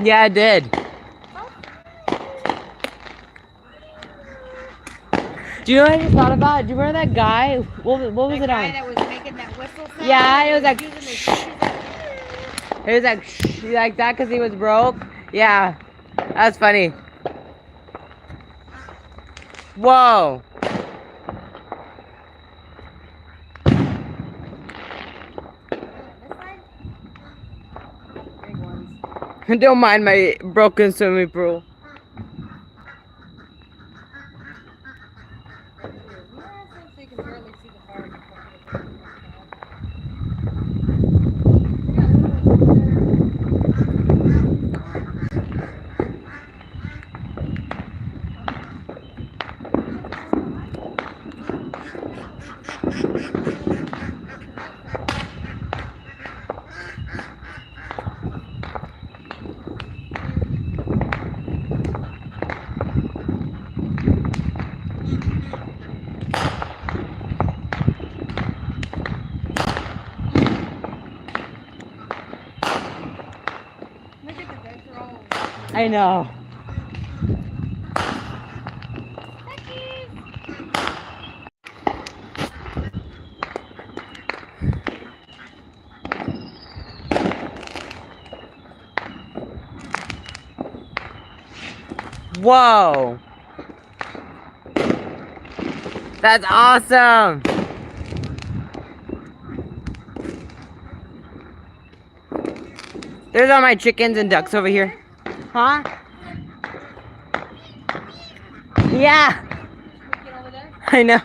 Yeah, I did. Do you know what I just thought about? Do you remember that guy? What was it on? That guy that was making that whistle sound. Yeah, it was like. It was like that because he was broke. Yeah, that's funny. Whoa. Don't mind my broken swimming pool. I know. Whoa. That's awesome. There's all my chickens and ducks over here. Huh? Yeah. I know.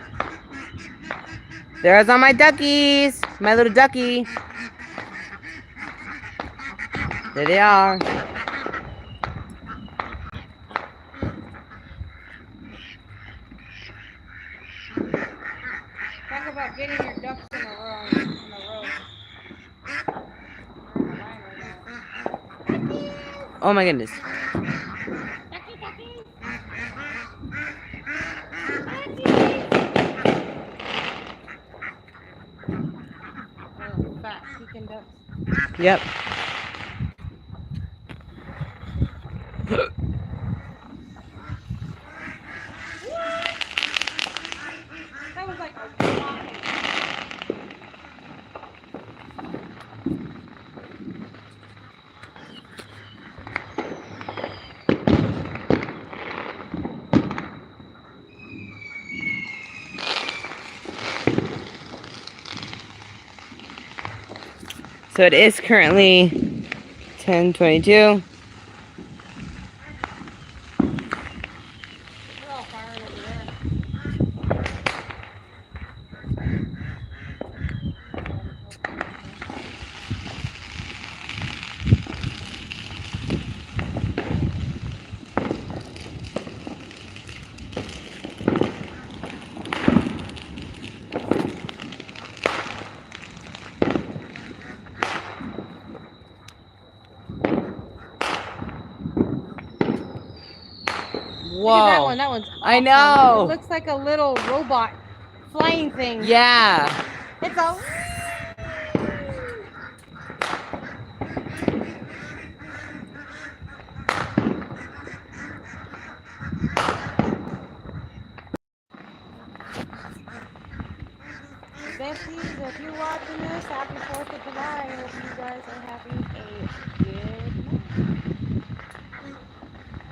There's all my duckies. My little ducky. There they are. Talk about getting your ducks in a row. Oh my goodness. Fat Pekin ducks. Yep. That was like a So it is currently 10:22. Whoa. Look at that one. That one's awesome. I know. It looks like a little robot flying thing. Yeah. It's a... Besties, if you're watching this, happy 4th of July. I hope you guys are having a good night.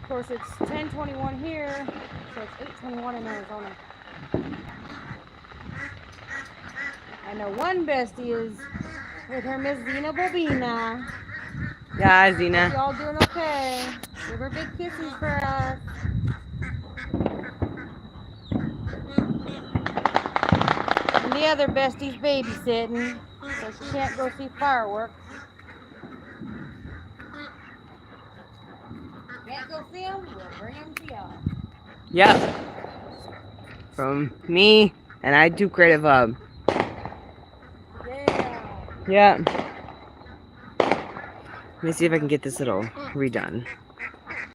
Of course, it's 10:21 here, so it's 8:21 in Arizona. I know one bestie is with her Miss Zena Bobina. Yeah, Zena. Y'all doing okay? Give her big kisses for us. And the other bestie's babysitting, so she can't go see fireworks. Can't go see them? We'll bring them to y'all. Yep. From me and I do Creative Hub. Yeah. Yeah. Let me see if I can get this little redone.